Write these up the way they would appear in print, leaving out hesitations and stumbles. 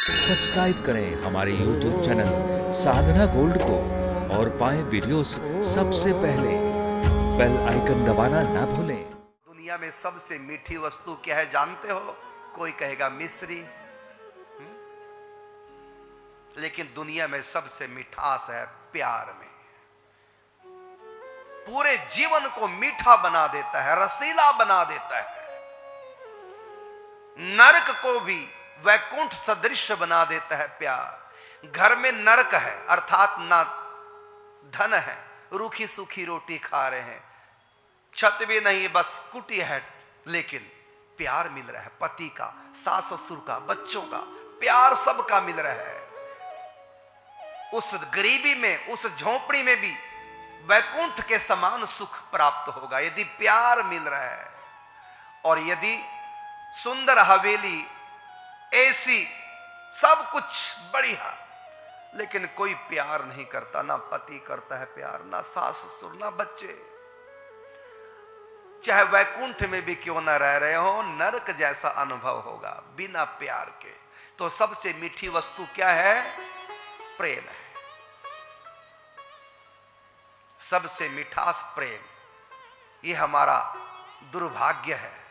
Subscribe करें हमारे YouTube channel साधना gold को और पाएं वीडियोस सबसे पहले। बेल आइकन दबाना ना भूलें। दुनिया में सबसे मीठी वस्तु क्या है जानते हो? कोई कहेगा मिश्री, लेकिन दुनिया में सबसे मिठास है प्यार में। पूरे जीवन को मीठा बना देता है, रसीला बना देता है। नरक को भी वैकुंठ सदृश बना देता है प्यार। घर में नरक है, अर्थात ना धन है, रूखी सूखी रोटी खा रहे हैं, छत भी नहीं, बस कुटी है, लेकिन प्यार मिल रहा है। पति का, सास ससुर का, बच्चों का प्यार सबका मिल रहा है। उस गरीबी में, उस झोपड़ी में भी वैकुंठ के समान सुख प्राप्त होगा यदि प्यार मिल रहा है। और यदि सुंदर हवेली, एसी, सब कुछ बढ़िया, लेकिन कोई प्यार नहीं करता, ना पति करता है प्यार, ना सास ससुर, ना बच्चे, चाहे वैकुंठ में भी क्यों ना रह रहे हो, नरक जैसा अनुभव होगा बिना प्यार के। तो सबसे मीठी वस्तु क्या है? प्रेम है। सबसे मिठास प्रेम। ये हमारा दुर्भाग्य है,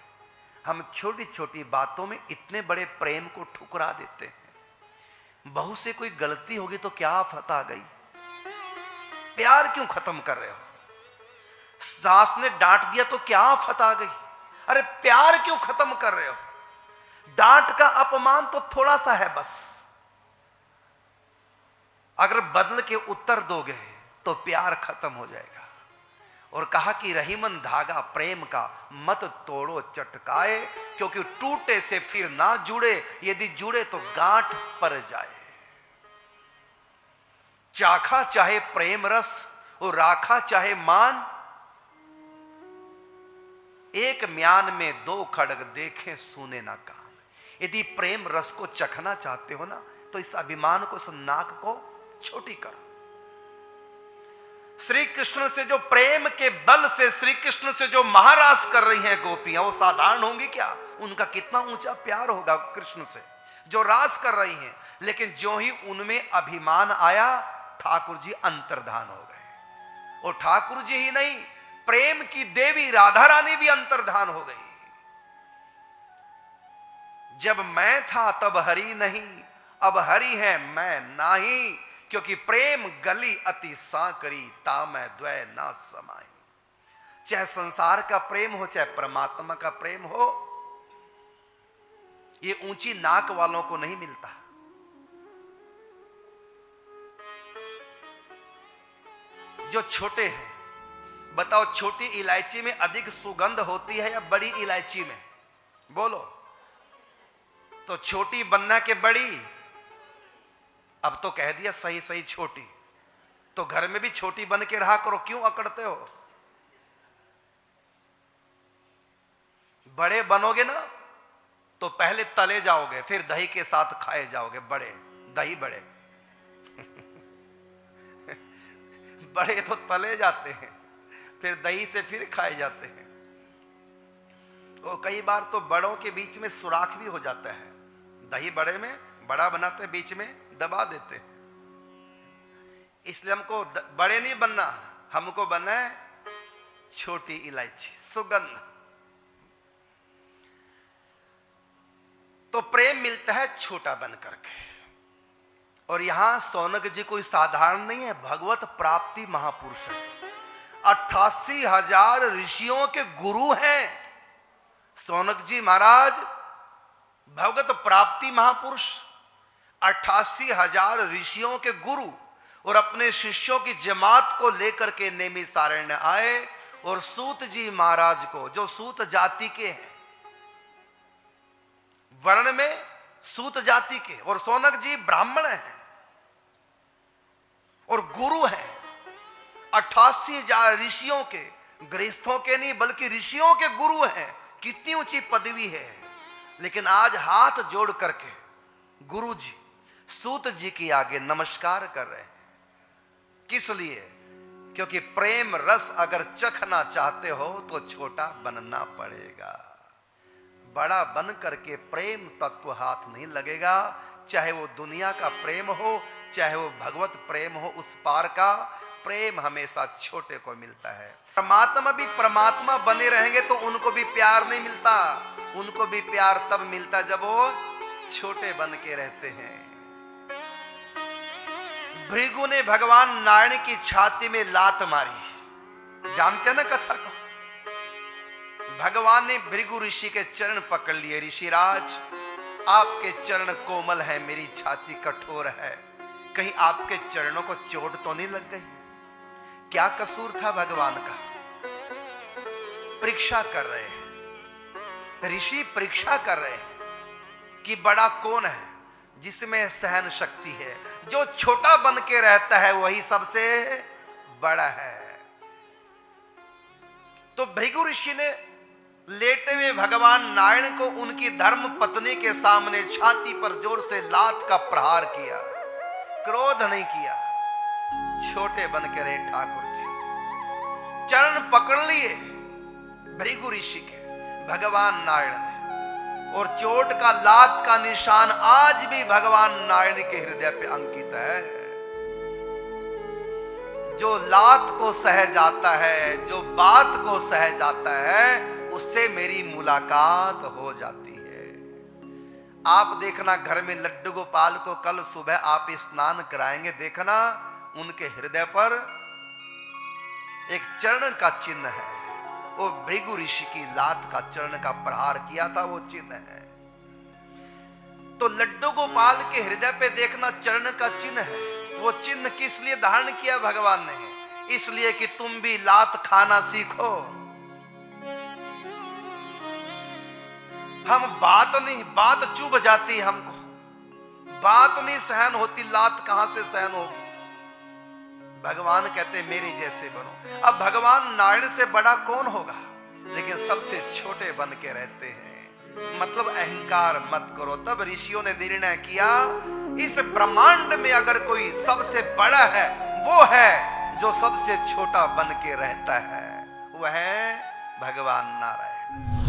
हम छोटी छोटी बातों में इतने बड़े प्रेम को ठुकरा देते हैं। बहू से कोई गलती होगी तो क्या आफत आ गई, प्यार क्यों खत्म कर रहे हो? सास ने डांट दिया तो क्या आफत आ गई, अरे प्यार क्यों खत्म कर रहे हो? डांट का अपमान तो थोड़ा सा है बस, अगर बदल के उत्तर दोगे तो प्यार खत्म हो जाएगा। और कहा कि रहीमन धागा प्रेम का मत तोड़ो चटकाए, क्योंकि टूटे से फिर ना जुड़े, यदि जुड़े तो गांठ पर जाए। चाखा चाहे प्रेम रस और राखा चाहे मान, एक म्यान में दो खड़ग देखे सुने ना कान। यदि प्रेम रस को चखना चाहते हो ना, तो इस अभिमान को, इस नाक को छोटी करो। श्री कृष्ण से जो प्रेम के बल से, श्री कृष्ण से जो महारास कर रही हैं गोपियां, वो साधारण होंगी क्या? उनका कितना ऊंचा प्यार होगा कृष्ण से, जो रास कर रही हैं। लेकिन जो ही उनमें अभिमान आया, ठाकुर जी अंतर्धान हो गए। और ठाकुर जी ही नहीं, प्रेम की देवी राधा रानी भी अंतर्धान हो गई। जब मैं था तब हरि नहीं, अब हरि है मैं नाही, क्योंकि प्रेम गली अति सांकरी, ता मैं द्वय ना समाई। चाहे संसार का प्रेम हो, चाहे परमात्मा का प्रेम हो, ये ऊंची नाक वालों को नहीं मिलता। जो छोटे हैं, बताओ छोटी इलायची में अधिक सुगंध होती है या बड़ी इलायची में? बोलो। तो छोटी बनना के बड़ी? अब तो कह दिया सही सही छोटी। तो घर में भी छोटी बन के रहा करो, क्यों अकड़ते हो? बड़े बनोगे ना तो पहले तले जाओगे, फिर दही के साथ खाए जाओगे। बड़े दही बड़े बड़े तो तले जाते हैं, फिर दही से फिर खाए जाते हैं। और कई बार तो बड़ों के बीच में सुराख भी हो जाता है। दही बड़े में बड़ा बनाते हैं, बीच में दबा देते हैं। इसलिए हमको बड़े नहीं बनना, हमको बनना है छोटी इलायची, सुगंध। तो प्रेम मिलता है छोटा बन करके। और यहां सौनक जी कोई साधारण नहीं है, भगवत प्राप्ति महापुरुष है। 88,000 ऋषियों के गुरु हैं सौनक जी महाराज, भगवत प्राप्ति महापुरुष। 88,000 ऋषियों के गुरु और अपने शिष्यों की जमात को लेकर के नैमिषारण्य आए। और सूत जी महाराज को, जो सूत जाति के हैं, वर्ण में सूत जाति के, और सौनक जी ब्राह्मण हैं और गुरु हैं। 88,000 ऋषियों के, गृहस्थों के नहीं बल्कि ऋषियों के गुरु हैं। कितनी ऊंची पदवी है। लेकिन आज हाथ जोड़ करके गुरु जी सूत जी के आगे नमस्कार कर रहे हैं। किस लिए? क्योंकि प्रेम रस अगर चखना चाहते हो तो छोटा बनना पड़ेगा। बड़ा बन करके प्रेम तत्व हाथ नहीं लगेगा, चाहे वो दुनिया का प्रेम हो, चाहे वो भगवत प्रेम हो, उस पार का प्रेम हमेशा छोटे को मिलता है। परमात्मा भी परमात्मा बने रहेंगे तो उनको भी प्यार नहीं मिलता, उनको भी प्यार तब मिलता जब वो छोटे बन के रहते हैं। भृगु ने भगवान नारायण की छाती में लात मारी, जानते हैं ना कथा को। भगवान ने भृगु ऋषि के चरण पकड़ लिए, ऋषिराज आपके चरण कोमल है, मेरी छाती कठोर है, कहीं आपके चरणों को चोट तो नहीं लग गई? क्या कसूर था भगवान का? परीक्षा कर रहे हैं ऋषि, परीक्षा कर रहे हैं कि बड़ा कौन है, जिसमें सहन शक्ति है। जो छोटा बन के रहता है वही सबसे बड़ा है। तो भृगु ऋषि ने लेटे हुए भगवान नारायण को उनकी धर्म पत्नी के सामने छाती पर जोर से लात का प्रहार किया, क्रोध नहीं किया, छोटे बन के रहे ठाकुर जी। चरण पकड़ लिए भृगु ऋषि के भगवान नारायण ने, और चोट का लात का निशान आज भी भगवान नारायण के हृदय पे अंकित है। जो लात को सह जाता है, जो बात को सह जाता है, उससे मेरी मुलाकात हो जाती है। आप देखना घर में लड्डू गोपाल को कल सुबह आप स्नान कराएंगे, देखना उनके हृदय पर एक चरण का चिन्ह है। वो भृगु ऋषि की लात का चरण का प्रहार किया था, वो चिन्ह है। तो लड्डू गोपाल के हृदय पे देखना चरण का चिन्ह है। वो चिन्ह किस लिए धारण किया भगवान ने? इसलिए कि तुम भी लात खाना सीखो। हम बात चुभ जाती, हमको बात नहीं सहन होती, लात कहां से सहन होगी? भगवान कहते मेरे जैसे बनो। अब भगवान नारायण से बड़ा कौन होगा, लेकिन सबसे छोटे बन के रहते हैं। मतलब अहंकार मत करो। तब ऋषियों ने निर्णय किया, इस ब्रह्मांड में अगर कोई सबसे बड़ा है, वो है जो सबसे छोटा बन के रहता है, वह है भगवान नारायण।